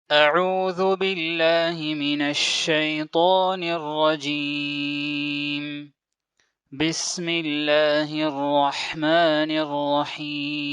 أعوذ بالله من الشيطان الرجيم بسم الله الرحمن الرحيم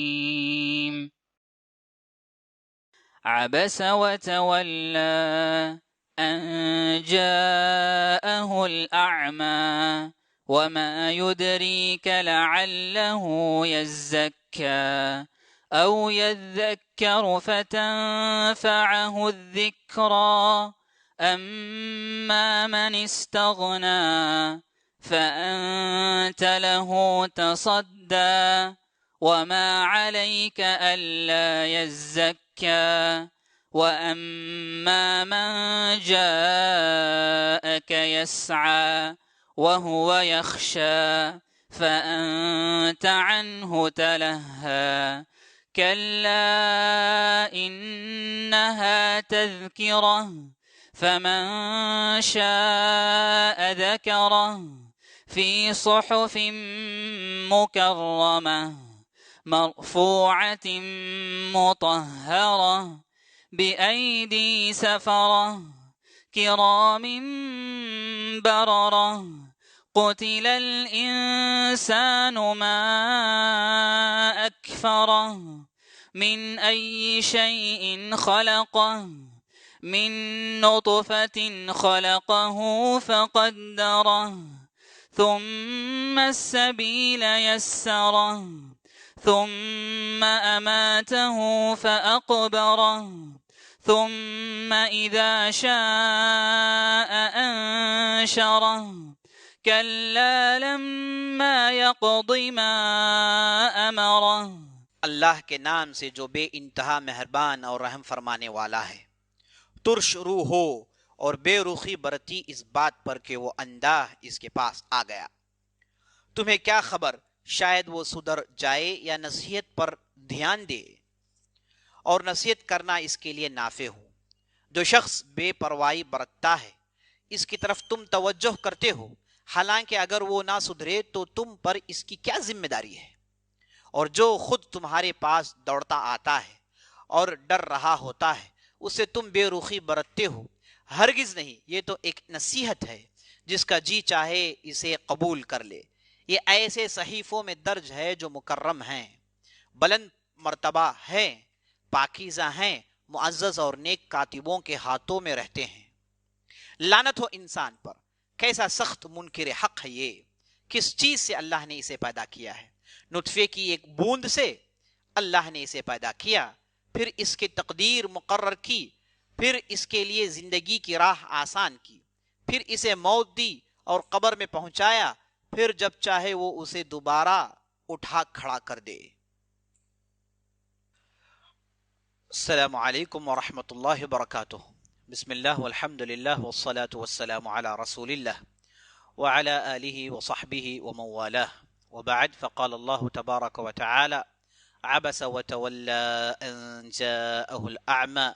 عبس وتولى أن جاءه الأعمى وما يدريك لعله يزكى أو يذكر فتنفعه الذكرى أما من استغنى فأنت له تصدى وما عليك ألا يزكى وأما من جاءك يسعى وهو يخشى فأنت عنه تلهى كلا إنها تذكرة فمن شاء ذكره في صحف مكرمة مرفوعة مطهرة بأيدي سفرة كرام بررة قتل الإنسان ما أكفره من أي شيء خلقه من نطفة خلقه فقدره ثم السبيل يسره ثم أماته فأقبره ثم إذا شاء أنشره كلا لما يقض ما أمره اللہ کے نام سے جو بے انتہا مہربان اور رحم فرمانے والا ہے۔ ترش روح ہو اور بے رخی برتی اس بات پر کہ وہ اندھا اس کے پاس آ گیا۔ تمہیں کیا خبر، شاید وہ سدھر جائے یا نصیحت پر دھیان دے، اور نصیحت کرنا اس کے لیے نافع ہو۔ جو شخص بے پرواہی برتتا ہے اس کی طرف تم توجہ کرتے ہو، حالانکہ اگر وہ نہ سدھرے تو تم پر اس کی کیا ذمہ داری ہے؟ اور جو خود تمہارے پاس دوڑتا آتا ہے اور ڈر رہا ہوتا ہے اسے تم بے رخی برتتے ہو، ہرگز نہیں، یہ تو ایک نصیحت ہے، جس کا جی چاہے اسے قبول کر لے۔ یہ ایسے صحیفوں میں درج ہے جو مکرم ہیں، بلند مرتبہ ہیں، پاکیزہ ہیں، معزز اور نیک کاتبوں کے ہاتھوں میں رہتے ہیں۔ لعنت ہو انسان پر، کیسا سخت منکر حق ہے یہ! کس چیز سے اللہ نے اسے پیدا کیا ہے؟ نطفے کی ایک بوند سے اللہ نے اسے پیدا کیا، پھر اس کی تقدیر مقرر کی، پھر اس کے لیے زندگی کی راہ آسان کی، پھر اسے موت دی اور قبر میں پہنچایا، پھر جب چاہے وہ اسے دوبارہ اٹھا کھڑا کر دے۔ السلام علیکم ورحمۃ اللہ وبرکاتہ۔ بسم اللہ والحمد للہ والصلاة والسلام علی رسول اللہ وعلى آلہ وصحبہ ومن والاه، وبعد، فقال الله تبارك وتعالى: عبس وتولى أن جاءه الأعمى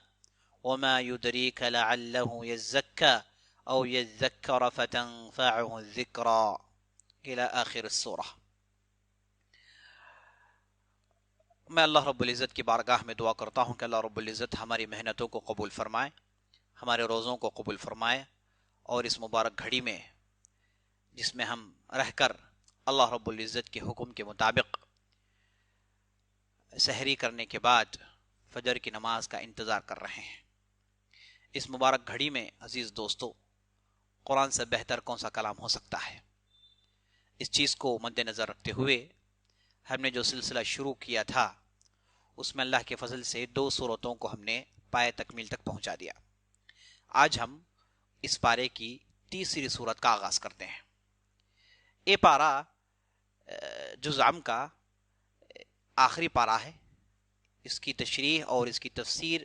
وما يدريك لعله يزكى أو يذكر فتنفعه الذكرى إلى آخر السورة۔ میں اللہ رب العزت کی بارگاہ میں دعا کرتا ہوں کہ اللہ رب العزت ہماری محنتوں کو قبول فرمائے، ہمارے روزوں کو قبول فرمائے، اور اس مبارک گھڑی میں جس میں ہم رہ کر اللہ رب العزت کے حکم کے مطابق سحری کرنے کے بعد فجر کی نماز کا انتظار کر رہے ہیں، اس مبارک گھڑی میں عزیز دوستو، قرآن سے بہتر کون سا کلام ہو سکتا ہے؟ اس چیز کو مد نظر رکھتے ہوئے ہم نے جو سلسلہ شروع کیا تھا اس میں اللہ کے فضل سے 2 سورتوں کو ہم نے پائے تکمیل تک پہنچا دیا۔ آج ہم اس پارے کی تیسری سورت کا آغاز کرتے ہیں۔ یہ پارا جز عام کا آخری پارا ہے۔ اس کی تشریح اور اس کی تفسیر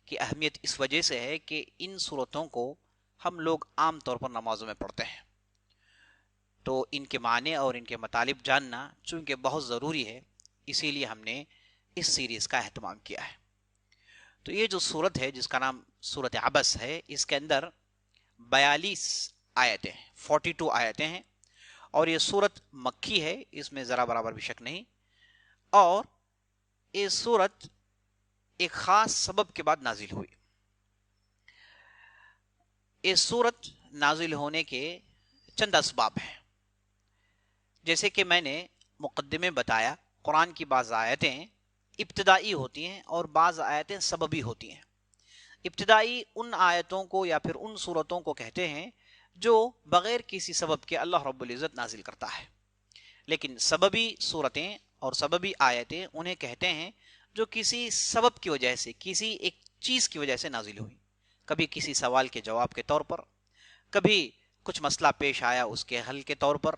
کی اہمیت اس وجہ سے ہے کہ ان صورتوں کو ہم لوگ عام طور پر نمازوں میں پڑھتے ہیں، تو ان کے معنی اور ان کے مطالب جاننا چونکہ بہت ضروری ہے، اسی لیے ہم نے اس سیریز کا اہتمام کیا ہے۔ تو یہ جو صورت ہے جس کا نام صورت عبس ہے، اس کے اندر 42 آیتیں ہیں، 42 آیتیں ہیں، اور یہ صورت مکی ہے، اس میں ذرا برابر بھی شک نہیں، اور یہ صورت ایک خاص سبب کے بعد نازل ہوئی۔ یہ سورت نازل ہونے کے چند اسباب ہیں. جیسے کہ میں نے مقدمے بتایا، قرآن کی بعض آیتیں ابتدائی ہوتی ہیں اور بعض آیتیں سببی ہوتی ہیں. ابتدائی ان آیتوں کو یا پھر ان صورتوں کو کہتے ہیں جو بغیر کسی سبب کے اللہ رب العزت نازل کرتا ہے. لیکن سببی صورتیں اور سببی آیتیں انہیں کہتے ہیں جو کسی سبب کی وجہ سے، کسی ایک چیز کی وجہ سے نازل ہوئی. کبھی کسی سوال کے جواب کے طور پر، کبھی کچھ مسئلہ پیش آیا اس کے حل کے طور پر،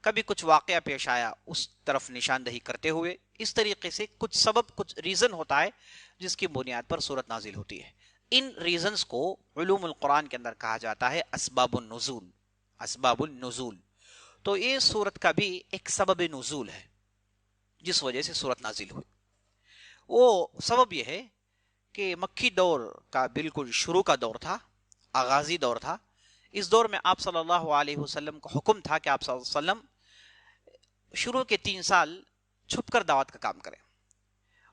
کبھی کچھ واقعہ پیش آیا اس طرف نشاندہی کرتے ہوئے. اس طریقے سے کچھ سبب، کچھ ریزن ہوتا ہے جس کی بنیاد پر صورت نازل ہوتی ہے. ان ریزنز کو علوم القرآن کے اندر کہا جاتا ہے اسباب النزول. اسباب النزول. تو یہ صورت کا بھی ایک سبب نزول ہے جس وجہ سے صورت نازل ہوئی. وہ سبب یہ ہے کہ مکی دور کا بالکل شروع کا دور تھا، آغازی دور تھا. اس دور میں آپ صلی اللہ علیہ وسلم کو حکم تھا کہ آپ صلی اللہ علیہ وسلم شروع کے 3 سال چھپ کر دعوت کا کام کریں.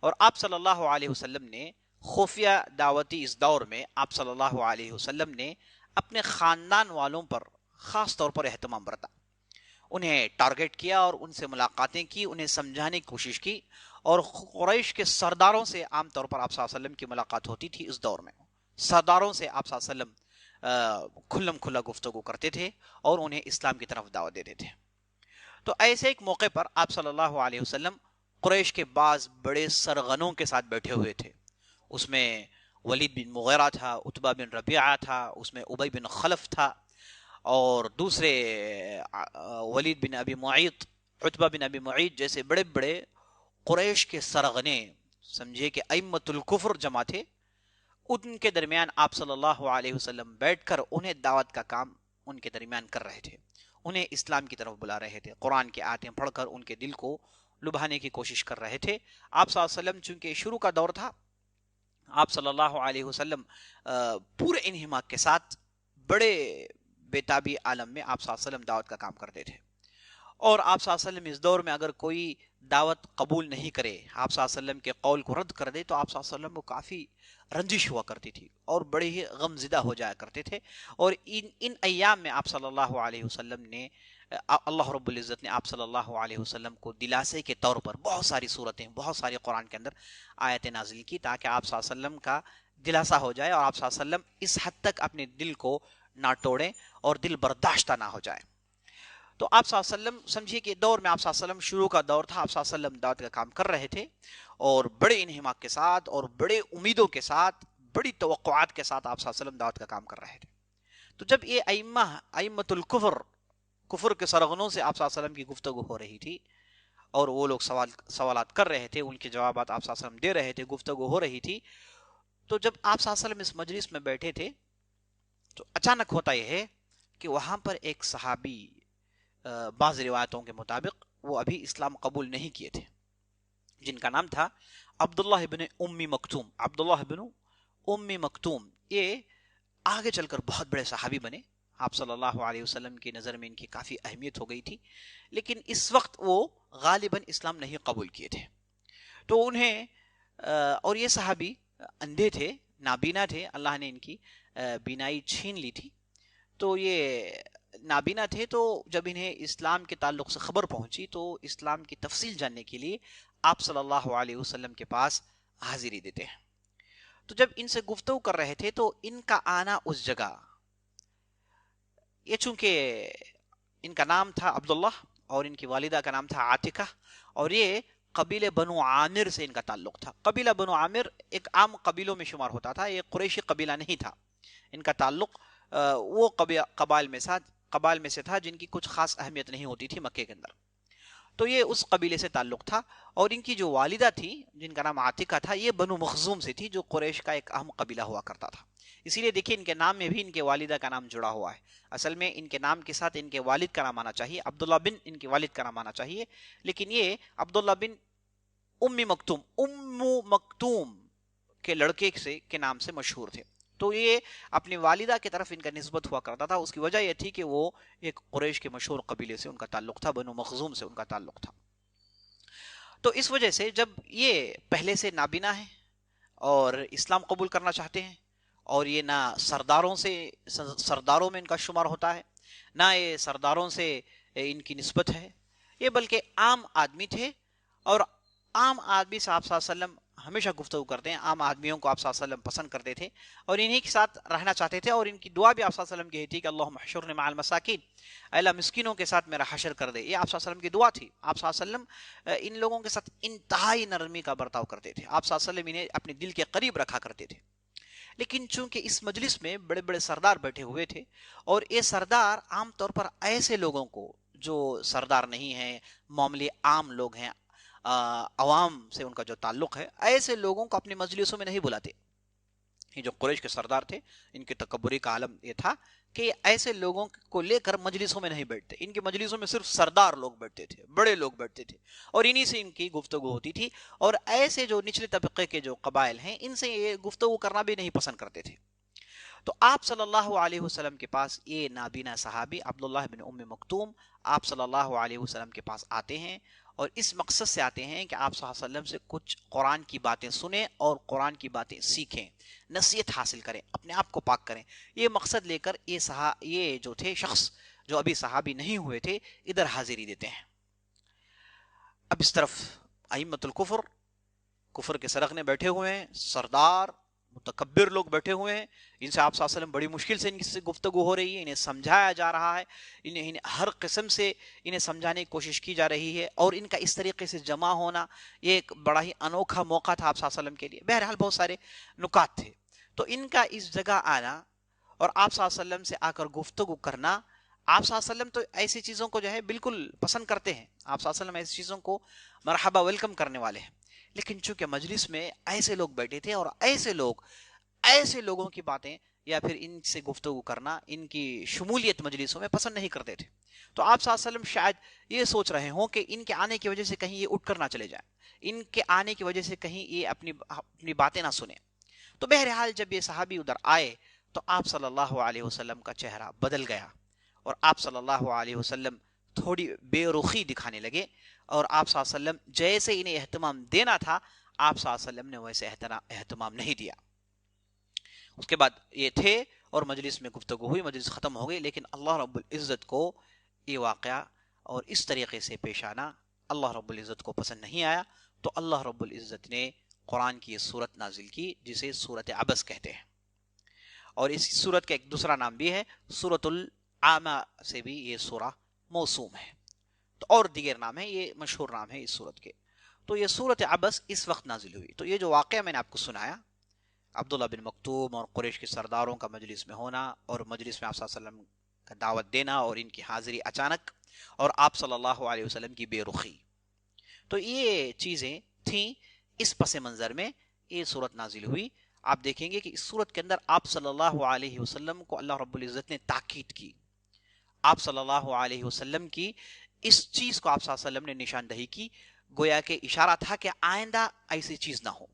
اور آپ صلی اللہ علیہ وسلم نے خفیہ دعوتی اس دور میں آپ صلی اللہ علیہ وسلم نے اپنے خاندان والوں پر خاص طور پر اہتمام برتا. انہیں ٹارگٹ کیا اور ان سے ملاقاتیں کی، انہیں سمجھانے کی کوشش کی. اور قریش کے سرداروں سے عام طور پر آپ صلی اللہ علیہ وسلم کی ملاقات ہوتی تھی. اس دور میں سرداروں سے آپ صلی اللہ علیہ وسلم کھلم کھلا گفتگو کرتے تھے اور انہیں اسلام کی طرف دعوت دیتے تھے. تو ایسے ایک موقع پر آپ صلی اللہ علیہ وسلم قریش کے بعض بڑے سرغنوں کے ساتھ بیٹھے ہوئے تھے. اس میں ولید بن مغیرہ تھا، عتبہ بن ربیعہ تھا، اس میں ابی بن خلف تھا، اور دوسرے ولید بن ابی معیط، عتبہ بن ابی معیط جیسے بڑے بڑے قریش کے سرغنے، سمجھے کہ ائمۃ الکفر جمع تھے. ان کے درمیان آپ صلی اللہ علیہ وسلم بیٹھ کر انہیں دعوت کا کام ان کے درمیان کر رہے تھے، انہیں اسلام کی طرف بلا رہے تھے. قرآن کی آیتیں پڑھ کر ان کے دل کو لبھانے کی کوشش کر رہے تھے. آپ صلی اللہ علیہ وسلم چونکہ شروع کا دور تھا، آپ صلی اللہ علیہ وسلم پورے انہماک کے ساتھ بڑے بیتابی عالم میں آپ صلی اللہ علیہ وسلم دعوت کا کام کرتے تھے. اور آپ صلی اللہ علیہ وسلم اس دور میں اگر کوئی دعوت قبول نہیں کرے، آپ صلی اللہ علیہ وسلم کے قول کو رد کر دے، تو آپ صلی اللہ علیہ وسلم کو کافی رنجش ہوا کرتی تھی اور بڑے ہی غم زدہ ہو جایا کرتے تھے. اور ان ایام میں آپ صلی اللہ علیہ وسلم نے، اللہ رب العزت نے آپ صلی اللہ علیہ وسلم کو دلاسے کے طور پر بہت ساری صورتیں، بہت ساری قرآن کے اندر آیتیں نازل کی تاکہ آپ صلی اللہ علیہ وسلم کا دلاسا ہو جائے اور آپ صلی اللہ علیہ وسلم اس حد تک اپنے دل کو نہ توڑیں اور دل برداشتہ نہ ہو جائے. تو آپ صلی اللہ علیہ وسلم سمجھیے کہ دور میں آپ صلی اللہ علیہ وسلم شروع کا دور تھا. آپ صلی اللہ علیہ وسلم دعوت کا کام کر رہے تھے اور بڑے انہماک کے ساتھ اور بڑے امیدوں کے ساتھ، بڑی توقعات کے ساتھ آپ صلی اللہ علیہ وسلم دعوت کا کام کر رہے تھے. تو جب یہ ائمۃ الکفر، کفر کے سرغنوں سے آپ صلی اللہ علیہ وسلم کی گفتگو ہو رہی تھی اور وہ لوگ سوالات کر رہے تھے، ان کے جوابات آپ صلی اللہ علیہ وسلم دے رہے تھے، گفتگو ہو رہی تھی، تو جب آپ صلی اللہ علیہ وسلم اس مجلس میں بیٹھے تھے تو اچانک ہوتا یہ ہے کہ وہاں پر ایک صحابی، بعض روایتوں کے مطابق وہ ابھی اسلام قبول نہیں کیے تھے، جن کا نام تھا عبداللہ ابن ام مکتوم. عبداللہ ابن ام مکتوم یہ آگے چل کر بہت بڑے صحابی بنے. آپ صلی اللہ علیہ وسلم کی نظر میں ان کی کافی اہمیت ہو گئی تھی، لیکن اس وقت وہ غالباً اسلام نہیں قبول کیے تھے. تو انہیں اور یہ صحابی اندھے تھے، نابینا تھے، اللہ نے ان کی بینائی چھین لی تھی. تو یہ نابینا تھے، تو جب انہیں اسلام کے تعلق سے خبر پہنچی تو اسلام کی تفصیل جاننے کے لیے آپ صلی اللہ علیہ وسلم کے پاس حاضری دیتے ہیں. تو جب ان سے گفتگو کر رہے تھے تو ان کا آنا اس جگہ، یہ چونکہ ان کا نام تھا عبداللہ اور ان کی والدہ کا نام تھا عاتکہ، اور یہ قبیلے بنو عامر سے ان کا تعلق تھا. قبیلہ بنو عامر ایک عام قبیلوں میں شمار ہوتا تھا، یہ قریشی قبیلہ نہیں تھا. ان کا تعلق وہ قبائل میں سے تھا جن کی کچھ خاص اہمیت نہیں ہوتی تھی مکے کے اندر. تو یہ اس قبیلے سے تعلق تھا. اور ان کی جو والدہ تھی جن کا نام عاتکہ تھا، یہ بنو مخزوم سے تھی جو قریش کا ایک اہم قبیلہ ہوا کرتا تھا. اسی لیے دیکھیں ان کے نام میں بھی ان کے والدہ کا نام جڑا ہوا ہے. اصل میں ان کے نام کے ساتھ ان کے والد کا نام آنا چاہیے، عبداللہ بن ان کے والد کا نام آنا چاہیے، لیکن یہ عبداللہ بن ام مکتوم کے لڑکے کے نام سے مشہور تھے. تو یہ اپنی والدہ کی طرف ان کا نسبت ہوا کرتا تھا. اس کی وجہ یہ تھی کہ وہ ایک قریش کے مشہور قبیلے سے ان کا تعلق تھا، بنو مخزوم سے ان کا تعلق تھا. تو اس وجہ سے جب یہ پہلے سے نابینا ہیں اور اسلام قبول کرنا چاہتے ہیں اور یہ نہ سرداروں میں ان کا شمار ہوتا ہے، نہ یہ سرداروں سے ان کی نسبت ہے، یہ بلکہ عام آدمی تھے، اور عام آدمی سے آپ صلی اللہ علیہ وسلم ہمیشہ گفتگو کرتے ہیں، عام آدمیوں کو آپ صلی اللہ علیہ وسلم پسند کرتے تھے اور انہی کے ساتھ رہنا چاہتے تھے، اور ان کی دعا بھی آپ صلی اللہ علیہ وسلم کی تھی کہ اللہم احشرنی مع المساکین، اے اللہ مسکینوں کے ساتھ میرا حشر کر دے. یہ آپ صلی اللہ علیہ وسلم کی دعا تھی. آپ صلی اللہ علیہ وسلم ان لوگوں کے ساتھ انتہائی نرمی کا برتاؤ کرتے تھے. آپ صلی اللہ علیہ وسلم انہیں اپنے دل کے قریب رکھا کرتے تھے. لیکن چونکہ اس مجلس میں بڑے بڑے سردار بیٹھے ہوئے تھے، اور یہ سردار عام طور پر ایسے لوگوں کو جو سردار نہیں ہیں، معاملے عام لوگ ہیں، عوام سے ان کا جو تعلق ہے، ایسے لوگوں کو اپنی مجلسوں میں نہیں بلاتے. یہ جو قریش کے سردار تھے، ان کے تکبری کا عالم یہ تھا کہ ایسے لوگوں کو لے کر مجلسوں میں نہیں بیٹھتے. ان کی مجلسوں میں صرف سردار لوگ بیٹھتے تھے، بڑے لوگ بیٹھتے تھے، اور انہی سے ان کی گفتگو ہوتی تھی. اور ایسے جو نچلے طبقے کے جو قبائل ہیں، ان سے یہ گفتگو کرنا بھی نہیں پسند کرتے تھے. تو آپ صلی اللہ علیہ وسلم کے پاس یہ نابینا صحابی عبداللہ بن ام مکتوم آپ صلی اللہ علیہ وسلم کے پاس آتے ہیں، اور اس مقصد سے آتے ہیں کہ آپ صلی اللہ علیہ وسلم سے کچھ قرآن کی باتیں سنیں اور قرآن کی باتیں سیکھیں، نصیحت حاصل کریں، اپنے آپ کو پاک کریں. یہ مقصد لے کر یہ جو تھے شخص جو ابھی صحابی نہیں ہوئے تھے، ادھر حاضری دیتے ہیں. اب اس طرف ائمۃ الکفر، کفر کے سرغنے بیٹھے ہوئے ہیں، سردار متکبر لوگ بیٹھے ہوئے ہیں. ان سے آپ صلی اللہ علیہ وسلم بڑی مشکل سے ان سے گفتگو ہو رہی ہے، انہیں سمجھایا جا رہا ہے، انہیں ہر قسم سے انہیں سمجھانے کی کوشش کی جا رہی ہے، اور ان کا اس طریقے سے جمع ہونا یہ ایک بڑا ہی انوکھا موقع تھا آپ صلی اللہ علیہ وسلم کے لیے. بہرحال بہت سارے نکات تھے. تو ان کا اس جگہ آنا اور آپ صلی اللہ علیہ وسلم سے آ کر گفتگو کرنا، آپ صلی اللہ علیہ وسلم تو ایسی چیزوں کو جو ہے بالکل پسند کرتے ہیں. آپ صلی اللہ علیہ وسلم ایسی چیزوں کو مرحبا ویلکم کرنے والے ہیں. لیکن چونکہ مجلس میں ایسے لوگ بیٹھے تھے، اور ایسے لوگوں کی باتیں یا پھر ان سے گفتگو کرنا، ان کی شمولیت مجلسوں میں پسند نہیں کرتے تھے. تو آپ صلی اللہ علیہ وسلم شاید یہ سوچ رہے ہوں کہ ان کے آنے کی وجہ سے کہیں یہ اٹھ کر نہ چلے جائیں، ان کے آنے کی وجہ سے کہیں یہ اپنی باتیں نہ سنیں. تو بہرحال جب یہ صحابی ادھر آئے تو آپ صلی اللہ علیہ وسلم کا چہرہ بدل گیا، اور آپ صلی اللہ علیہ وسلم تھوڑی بے رخی دکھانے لگے، اور آپ صلی اللہ علیہ وسلم جیسے انہیں اہتمام دینا تھا، آپ صلی اللہ علیہ وسلم نے ویسے اہتمام نہیں دیا. اس کے بعد یہ تھے اور مجلس میں گفتگو ہوئی، مجلس ختم ہو گئی. لیکن اللہ رب العزت کو یہ واقعہ اور اس طریقے سے پیش آنا اللہ رب العزت کو پسند نہیں آیا. تو اللہ رب العزت نے قرآن کی یہ سورت نازل کی جسے سورت عبس کہتے ہیں، اور اس سورت کا ایک دوسرا نام بھی ہے سورت العامہ، سے بھی یہ سورہ موسوم ہے. تو اور دیگر نام ہے، یہ مشہور نام ہے اس سورت کے. تو یہ سورت عبس اس وقت نازل ہوئی. تو یہ جو واقعہ میں نے آپ کو سنایا، عبداللہ بن مکتوم اور قریش کے سرداروں کا مجلس میں ہونا، اور مجلس میں آپ صلی اللہ علیہ وسلم کا دعوت دینا، اور ان کی حاضری اچانک، اور آپ صلی اللہ علیہ وسلم کی بے رخی، تو یہ چیزیں تھیں. اس پس منظر میں یہ صورت نازل ہوئی. آپ دیکھیں گے کہ اس صورت کے اندر آپ صلی اللہ علیہ وسلم کو اللہ رب العزت نے تاکید کی. آپ صلی اللہ علیہ وسلم کی اس چیز کو آپ صلی اللہ علیہ وسلم نے نشاندہی کی، گویا کہ اشارہ تھا کہ آئندہ ایسی چیز نہ ہو.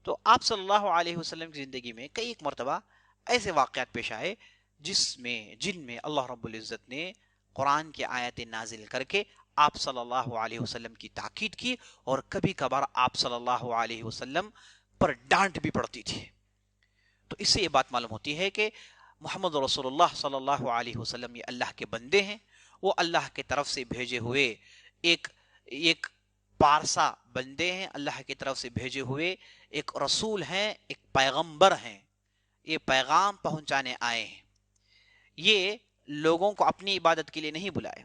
تو آپ صلی اللہ علیہ وسلم کی زندگی میں کئی ایک مرتبہ ایسے واقعات پیش آئے جن میں اللہ رب العزت نے قرآن کی آیتیں نازل کر کے آپ صلی اللہ علیہ وسلم کی تاکید کی، اور کبھی کبھار آپ صلی اللہ علیہ وسلم پر ڈانٹ بھی پڑتی تھی. تو اس سے یہ بات معلوم ہوتی ہے کہ محمد رسول اللہ صلی اللہ علیہ وسلم یہ اللہ کے بندے ہیں، وہ اللہ کے طرف سے بھیجے ہوئے ایک پارسا بندے ہیں، اللہ کی طرف سے بھیجے ہوئے ایک رسول ہیں، ایک پیغمبر ہیں. یہ پیغام پہنچانے آئے ہیں. یہ لوگوں کو اپنی عبادت کے لیے نہیں بلائے،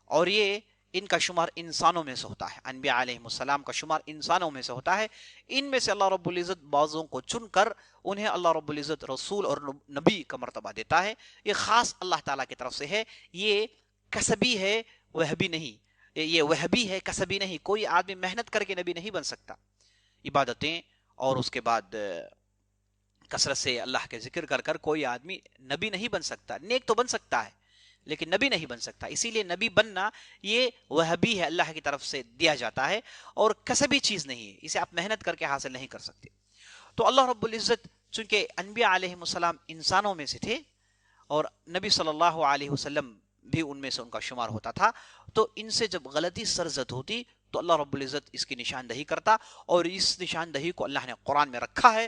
اور یہ ان کا شمار انسانوں میں سے ہوتا ہے. انبیاء علیہ السلام کا شمار انسانوں میں سے ہوتا ہے. ان میں سے اللہ رب العزت بعضوں کو چن کر انہیں اللہ رب العزت رسول اور نبی کا مرتبہ دیتا ہے. یہ خاص اللہ تعالیٰ کی طرف سے ہے. یہ کسبی ہے، وہبی نہیں. یہ وہبی ہے، کسبی نہیں. کوئی آدمی محنت کر کے نبی نہیں بن سکتا. عبادتیں اور اس کے بعد کثرت سے اللہ کے ذکر کر کر کوئی آدمی نبی نہیں بن سکتا. نیک تو بن سکتا ہے لیکن نبی نہیں بن سکتا. اسی لیے نبی بننا یہ وہبی ہے، اللہ کی طرف سے دیا جاتا ہے، اور کسبی چیز نہیں ہے. اسے آپ محنت کر کے حاصل نہیں کر سکتے. تو اللہ رب العزت چونکہ انبیاء علیہ السلام انسانوں میں سے تھے، اور نبی صلی اللہ علیہ وسلم بھی ان میں سے ان کا شمار ہوتا تھا، تو ان سے جب غلطی سرزد ہوتی تو اللہ رب العزت اس کی نشاندہی کرتا. اور اس نشاندہی کو اللہ نے قرآن میں رکھا ہے.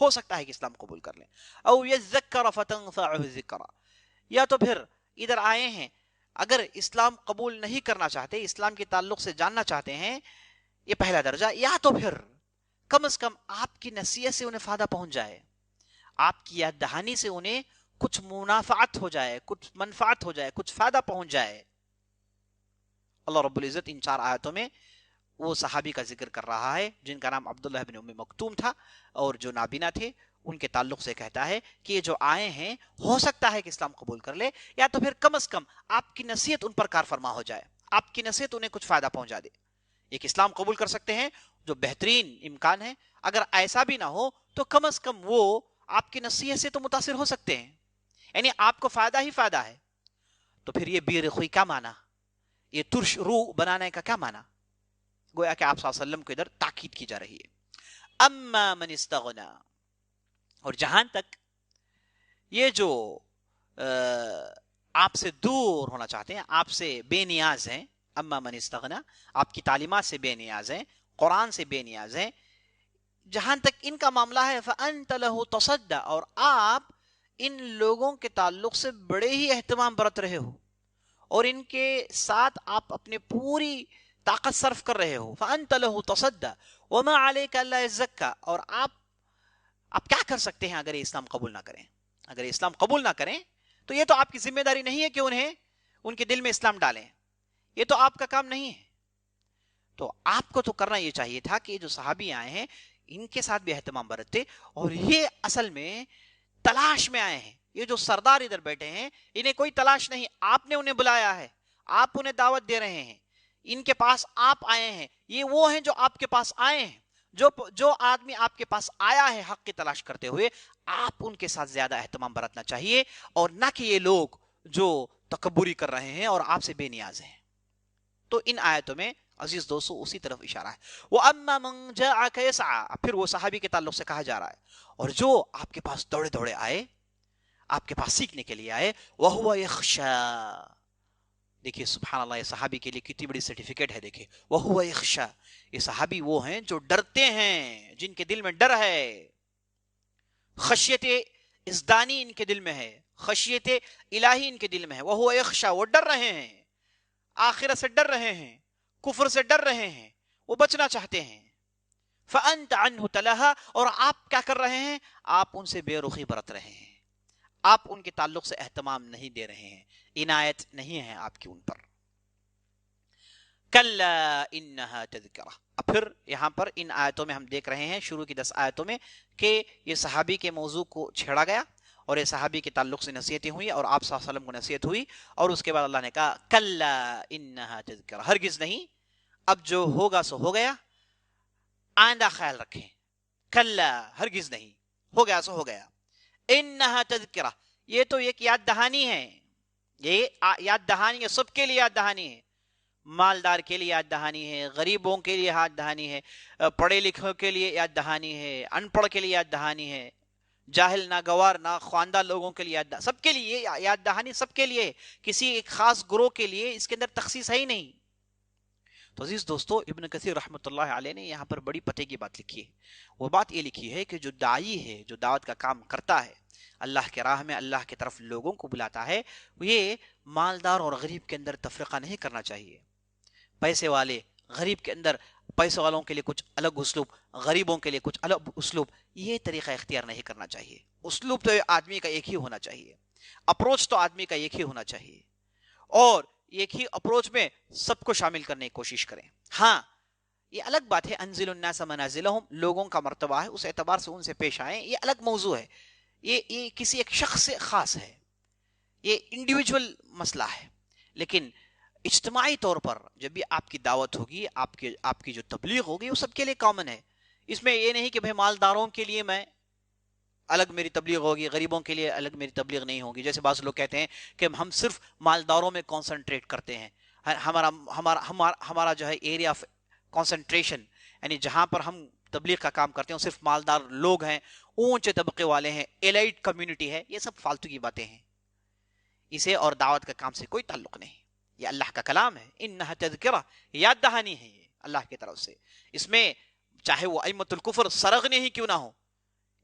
ہو سکتا ہے کہ اسلام قبول کر لیں. او یذکر فتنفعہ الذکرہ، یا تو پھر ادھر آئے ہیں اگر اسلام قبول نہیں کرنا چاہتے، اسلام کے تعلق سے جاننا چاہتے ہیں، یہ پہلا درجہ. یا تو پھر کم از کم آپ کی نصیحت سے انہیں فائدہ پہنچ جائے، آپ کی یاد دہانی سے انہیں کچھ منافعت ہو جائے، کچھ منفعت ہو جائے، کچھ فائدہ پہنچ جائے. اللہ رب العزت ان 4 آیتوں میں وہ صحابی کا ذکر کر رہا ہے جن کا نام عبداللہ بن ام مکتوم تھا اور جو نابینا تھے. ان کے تعلق سے کہتا ہے کہ یہ جو آئے ہیں ہو سکتا ہے کہ اسلام قبول کر لے، یا تو پھر کم از کم آپ کی نصیحت ان پر کار فرما ہو جائے، آپ کی نصیحت انہیں کچھ فائدہ پہنچا دے. ایک اسلام قبول کر سکتے ہیں جو بہترین امکان ہے. اگر ایسا بھی نہ ہو تو کم از کم وہ آپ کی نصیحت سے تو متاثر ہو سکتے ہیں، یعنی آپ کو فائدہ ہی فائدہ ہے. تو پھر یہ بیرخوئی کیا مانا، یہ ترش روح بنانے کا کیا مانا؟ گویا کہ آپ صلی اللہ علیہ وسلم کو ادھر تاکید کی جا رہی ہے. اما من استغنا، اور جہاں تک یہ جو آپ سے دور ہونا چاہتے ہیں، آپ سے بے نیاز ہیں، اما من استغنا، آپ کی تعلیمات سے بے نیاز ہیں، قرآن سے بے نیاز ہیں، جہاں تک ان کا معاملہ ہے فأنت له تصدى، اور آپ ان لوگوں کے تعلق سے بڑے ہی اہتمام برت رہے ہو اور ان کے ساتھ آپ اپنے پوری طاقت صرف کر رہے ہو. فأنت له تصدى وما عليك الا يزكى، اور آپ کیا کر سکتے ہیں اگر یہ اسلام قبول نہ کریں؟ اگر یہ اسلام قبول نہ کریں تو یہ تو آپ کی ذمہ داری نہیں ہے کہ انہیں ان کے دل میں اسلام ڈالیں، یہ تو آپ کا کام نہیں ہے. تو آپ کو تو کرنا یہ چاہیے تھا کہ جو صحابی آئے ہیں ان کے ساتھ بھی اہتمام برتے، اور یہ اصل میں تلاش میں آئے ہیں. یہ جو سردار ادھر بیٹھے ہیں انہیں کوئی تلاش نہیں، آپ نے انہیں بلایا ہے، آپ انہیں دعوت دے رہے ہیں، ان کے پاس آپ آئے ہیں. یہ وہ ہیں جو آپ کے پاس آئے ہیں. جو آدمی آپ کے پاس آیا ہے حق کی تلاش کرتے ہوئے، آپ ان کے ساتھ زیادہ اہتمام برتنا چاہیے، اور نہ کہ یہ لوگ جو تکبری کر رہے ہیں اور آپ سے بے نیاز ہیں. تو ان آیتوں میں عزیز دوستو اسی طرف اشارہ ہے. وَأَمَّا مَنْ جَاءَكَ يَسْعَى، پھر وہ صحابی کے تعلق سے کہا جا رہا ہے، اور جو آپ کے پاس دوڑے دوڑے آئے، آپ کے پاس سیکھنے کے لیے آئے، وَهُوَ يَخْشَى. دیکھیے سبحان اللہ، یہ صحابی کے لیے کتنی بڑی سرٹیفکیٹ ہے. دیکھیے وَهُوَ يَخْشَى، یہ صحابی وہ ہیں جو ڈرتے ہیں، جن کے دل میں ڈر ہے، خشیت ازدانی ان کے دل میں ہے، خشیت الہی ان کے دل میں ہے. وَهُوَ يَخْشَى، وہ ڈر رہے ہیں، آخرت سے ڈر رہے ہیں، کفر سے ڈر رہے ہیں، وہ بچنا چاہتے ہیں. فَأَنْتَ عَنْهُ تَلَهَا، اور آپ کیا کر رہے ہیں؟ آپ ان سے بے رخی برت رہے ہیں، آپ ان کے تعلق سے اہتمام نہیں دے رہے ہیں، عنایت نہیں ہے آپ کی ان پر. کَلَّا إِنَّهَا تَذْكِرَةٌ. اب پھر یہاں پر ان آیتوں میں ہم دیکھ رہے ہیں، شروع کی 10 آیتوں میں، کہ یہ صحابی کے موضوع کو چھیڑا گیا اور یہ صحابی کے تعلق سے نصیحتیں ہوئی اور آپ صلی اللہ علیہ وسلم کو نصیحت ہوئی، اور اس کے بعد اللہ نے کہا کَلَّا إِنَّهَا تَذْكِرَةٌ، ہرگز نہیں، اب جو ہوگا سو ہو گیا، آئندہ خیال رکھیں. کَلَّا، ہرگز نہیں، ہو گیا سو ہو گیا. إِنَّهَا تَذْكِرَةٌ، یہ تو ایک یاد دہانی ہے، یہ یاد دہانی ہے، سب کے لیے یاد دہانی ہے. مالدار کے لیے یاد دہانی ہے، غریبوں کے لیے یاد دہانی ہے، پڑھے لکھوں کے لیے یاد دہانی ہے، ان پڑھ کے لیے یاد دہانی ہے، جاہل ناگوار ناخواندہ لوگوں کے لیے سب کے لیے یاد دہانی، سب کے لیے، کسی ایک خاص گروہ کے لیے اس کے اندر تخصیص ہے ہی نہیں. تو عزیز دوستو، ابن کثیر رحمۃ اللہ علیہ نے یہاں پر بڑی پتے کی بات لکھی ہے. وہ بات یہ لکھی ہے کہ جو داعی ہے، جو دعوت کا کام کرتا ہے، اللہ کے راہ میں اللہ کی طرف لوگوں کو بلاتا ہے، یہ مالدار اور غریب کے اندر تفرقہ نہیں کرنا چاہیے. پیسے والے غریب کے اندر، پیسے والوں کے لیے کچھ الگ اسلوب، غریبوں کے لیے کچھ الگ اسلوب، یہ طریقہ اختیار نہیں کرنا چاہیے. اسلوب تو آدمی کا ایک ہی ہونا چاہیے، اپروچ تو آدمی کا ایک ہی ہونا چاہیے، اور ایک ہی اپروچ میں سب کو شامل کرنے کی کوشش کریں. ہاں یہ الگ بات ہے، انزل الناس منازلہم، لوگوں کا مرتبہ ہے، اس اعتبار سے ان سے پیش آئیں، یہ الگ موضوع ہے. یہ کسی ایک شخص سے خاص ہے، یہ انڈیویجول مسئلہ ہے. لیکن اجتماعی طور پر جب بھی آپ کی دعوت ہوگی، آپ کی جو تبلیغ ہوگی، وہ سب کے لیے کامن ہے. اس میں یہ نہیں کہ بھائی مالداروں کے لیے میں الگ میری تبلیغ ہوگی، غریبوں کے لیے الگ میری تبلیغ نہیں ہوگی. جیسے بعض لوگ کہتے ہیں کہ ہم صرف مالداروں میں کانسنٹریٹ کرتے ہیں، ہمارا جو ہے ایریا آف کانسنٹریشن، یعنی جہاں پر ہم تبلیغ کا کام کرتے ہیں صرف مالدار لوگ ہیں، اونچے طبقے والے ہیں، ایلائٹ کمیونٹی ہے. یہ سب فالتو کی باتیں ہیں، اسے اور دعوت کا کام سے کوئی تعلق نہیں. یہ اللہ کا کلام ہے، انہا تذکرہ، یاد دہانی ہے یہ اللہ کی طرف سے. اس میں چاہے وہ ائمۃ الکفر سرغنے ہی کیوں نہ ہو،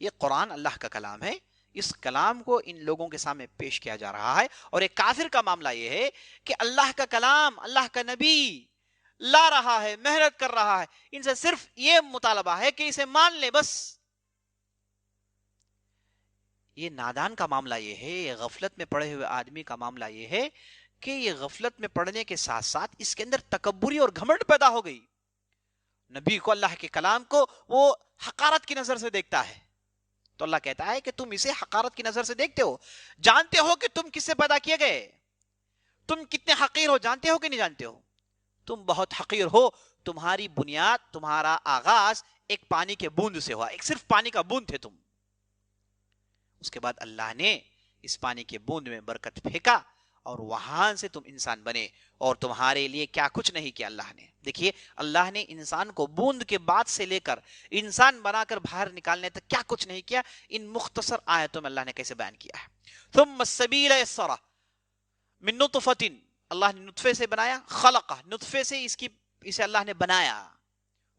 یہ قرآن اللہ کا کلام ہے، اس کلام کو ان لوگوں کے سامنے پیش کیا جا رہا ہے، اور ایک کافر کا معاملہ یہ ہے کہ اللہ کا کلام، اللہ کا نبی لا رہا ہے، محنت کر رہا ہے، ان سے صرف یہ مطالبہ ہے کہ اسے مان لے بس۔ یہ نادان کا معاملہ یہ ہے، یہ غفلت میں پڑے ہوئے آدمی کا معاملہ یہ ہے کہ یہ غفلت میں پڑھنے کے ساتھ ساتھ اس کے اندر تکبری اور گھمنڈ پیدا ہو گئی۔ نبی کو، اللہ کے کلام کو وہ حقارت کی نظر سے دیکھتا ہے، تو اللہ کہتا ہے کہ تم اسے حقارت کی نظر سے دیکھتے ہو، جانتے ہو کہ تم کس سے پیدا کیے گئے، تم کتنے حقیر ہو، جانتے ہو کہ نہیں جانتے ہو؟ تم بہت حقیر ہو، تمہاری بنیاد، تمہارا آغاز ایک پانی کے بوند سے ہوا، ایک صرف پانی کا بوند تھے تم، اس کے بعد اللہ نے اس پانی کے بوند میں برکت پھینکا اور وہاں سے تم انسان بنے، اور تمہارے لیے کیا کچھ نہیں کیا اللہ نے۔ دیکھیے اللہ نے انسان کو بوند کے بعد سے لے کر انسان بنا کر باہر نکالنے تک کیا کچھ نہیں کیا، ان مختصر آیتوں میں اللہ نے کیسے بیان کیا ہے۔ ثم السبیل یسرہ من نطفۃ، اللہ نے نطفے سے بنایا، خلقہ، نطفے سے اسے اللہ نے بنایا،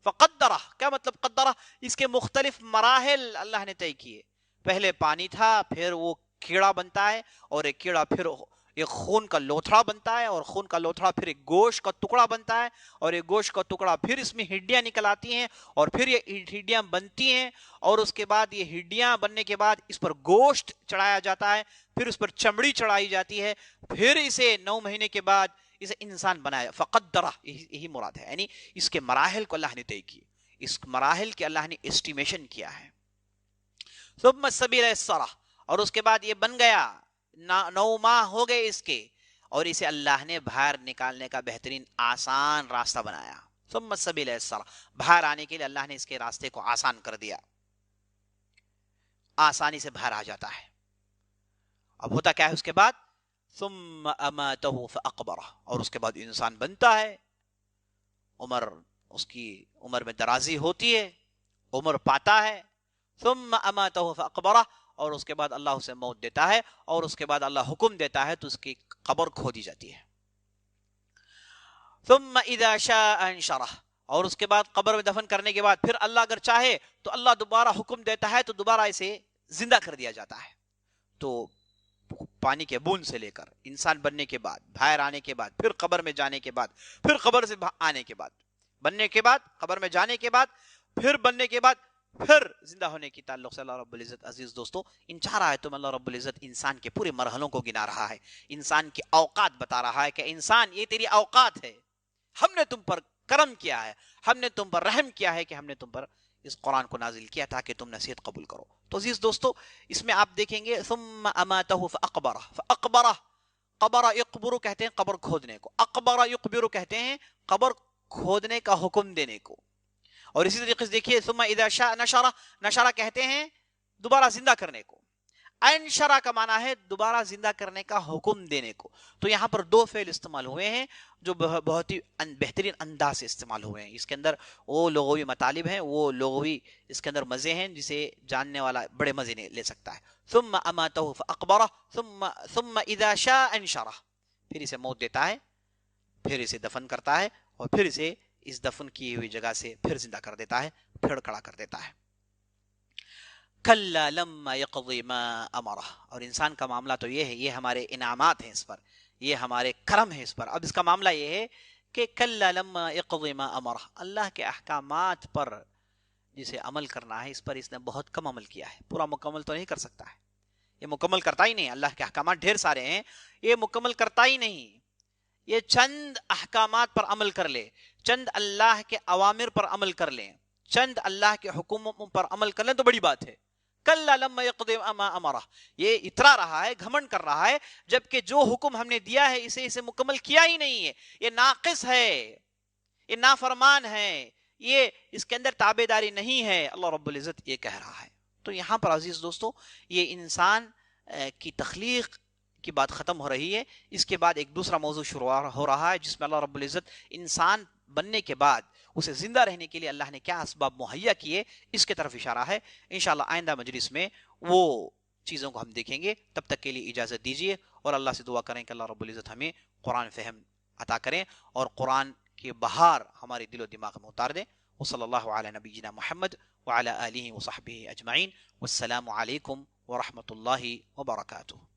فقدرہ، کیا مطلب قدرہ؟ اس کے مختلف مراحل اللہ نے طے کیے، پہلے پانی تھا، پھر وہ کیڑا بنتا ہے، اور ایک کیڑا پھر ایک خون کا لوتھڑا بنتا ہے، اور خون کا لوتھڑا پھر ایک گوشت کا ٹکڑا بنتا ہے، اور ایک گوشت کا ٹکڑا پھر اس میں ہڈیاں نکل آتی ہیں، اور پھر یہ ہڈیاں بنتی ہیں، اور اس کے بعد یہ ہڈیاں بننے کے بعد اس پر گوشت چڑھایا جاتا ہے، پھر اس پر چمڑی چڑھائی جاتی ہے، پھر اسے 9 مہینے کے بعد اسے انسان بنایا، فقدرہ، یہی مراد ہے، یعنی اس کے مراحل کو اللہ نے طے کی، اس مراحل کے اللہ نے اسٹیمیشن کیا ہے۔ ثم السبیل یسرہ، اور اس کے بعد یہ بن گیا، 9 ماہ ہو گئے اس کے، اور اسے اللہ نے باہر نکالنے کا بہترین آسان راستہ بنایا۔ ثم السبیل یسرہ، باہر آنے کے لیے اللہ نے اس کے راستے کو آسان کر دیا، آسانی سے باہر آ جاتا ہے۔ اب ہوتا کیا ہے اس کے بعد؟ ثم اماتہ فاقبرہ، اور اس کے بعد انسان بنتا ہے، اس کی عمر میں درازی ہوتی ہے، عمر پاتا ہے، ثم اماتہ فاقبرہ، اور اس کے بعد اللہ اسے موت دیتا ہے، اور اس کے بعد اللہ حکم دیتا ہے تو اس کی قبر کھودی جاتی ہے۔ ثم اذا شاء انشرہ، اور اس کے بعد قبر میں دفن کرنے کے بعد پھر اللہ اگر چاہے تو اللہ دوبارہ حکم دیتا ہے تو دوبارہ اسے زندہ کر دیا جاتا ہے۔ تو پانی کے بوند سے لے کر انسان بننے کے بعد، باہر آنے کے بعد، پھر قبر میں جانے کے بعد، پھر قبر سے آنے کے بعد، بننے کے بعد، قبر میں جانے کے بعد، پھر بننے کے بعد، پھر زندہ ہونے کی تعلق سے اللہ رب العزت، عزیز دوستو، ان 4 آیتوں میں اللہ رب العزت انسان کے پورے مرحلوں کو گنا رہا ہے، انسان کی اوقات بتا رہا ہے کہ انسان یہ تیری اوقات ہے، ہم نے تم پر کرم کیا ہے، ہم نے تم پر رحم کیا ہے کہ ہم نے تم پر اس قرآن کو نازل کیا تاکہ تم نصیحت قبول کرو۔ تو عزیز دوستو، اس میں آپ دیکھیں گے ثم اماتہ فاقبرہ، فاقبرہ، قبر یقبر کہتے ہیں قبر کھودنے کو، اقبر یقبر کہتے ہیں قبر کھودنے کا حکم دینے کو، اور اسی طریقے سے دیکھیے ثم اذا شاء نشرہ، نشرہ کہتے ہیں دوبارہ زندہ کرنے کو، انشرہ کا معنی ہے دوبارہ زندہ کرنے کا حکم دینے کو۔ تو یہاں پر 2 فعل استعمال ہوئے ہیں جو بہت ہی بہترین انداز سے استعمال ہوئے ہیں، اس کے اندر وہ لغوی مطالب ہیں، وہ لغوی اس کے اندر مزے ہیں جسے جاننے والا بڑے مزے لے سکتا ہے۔ ثم اماتہ فاقبرہ، ثم اذا شاء انشرہ، پھر اسے موت دیتا ہے، پھر اسے دفن کرتا ہے، اور پھر اسے اس دفن کی ہوئی جگہ سے پھر زندہ کر دیتا ہے، پھر کھڑا کر دیتا ہے۔ کلا لما یقضی ما امرہ، اور انسان کا معاملہ تو یہ ہے، یہ ہمارے انعامات ہیں اس پر، یہ ہمارے کرم ہیں اس پر۔ اب اس کا معاملہ یہ ہے کہ کلا لما یقضی ما امرہ، اللہ کے احکامات پر جسے عمل کرنا ہے اس پر اس نے بہت کم عمل کیا ہے، پورا مکمل تو نہیں کر سکتا ہے، یہ مکمل کرتا ہی نہیں، اللہ کے احکامات ڈھیر سارے ہیں، یہ مکمل کرتا ہی نہیں، یہ چند احکامات پر عمل کر لے، چند اللہ کے اوامر پر عمل کر لیں، چند اللہ کے حکموں پر عمل کر لیں تو بڑی بات ہے۔ کلا لما یقضی ما امرہ، یہ اترا رہا ہے، گھمنڈ کر رہا ہے، جبکہ جو حکم ہم نے دیا ہے اسے مکمل کیا ہی نہیں ہے، یہ ناقص ہے، یہ نافرمان ہے، یہ اس کے اندر تابعداری نہیں ہے، اللہ رب العزت یہ کہہ رہا ہے۔ تو یہاں پر عزیز دوستو یہ انسان کی تخلیق کی بات ختم ہو رہی ہے، اس کے بعد ایک دوسرا موضوع شروع ہو رہا ہے جس میں اللہ رب العزت انسان بننے کے بعد اسے زندہ رہنے کے لیے اللہ نے کیا اسباب مہیا کیے اس کے طرف اشارہ ہے۔ انشاءاللہ آئندہ مجلس میں وہ چیزوں کو ہم دیکھیں گے، تب تک کے لیے اجازت دیجیے، اور اللہ سے دعا کریں کہ اللہ رب العزت ہمیں قرآن فہم عطا کریں اور قرآن کی بہار ہمارے دل و دماغ میں اتار دیں۔ وصلی اللہ علی نبینا محمد وعلى آلہ وصحبہ اجمعین. والسلام علیکم ورحمۃ اللہ وبرکاتہ.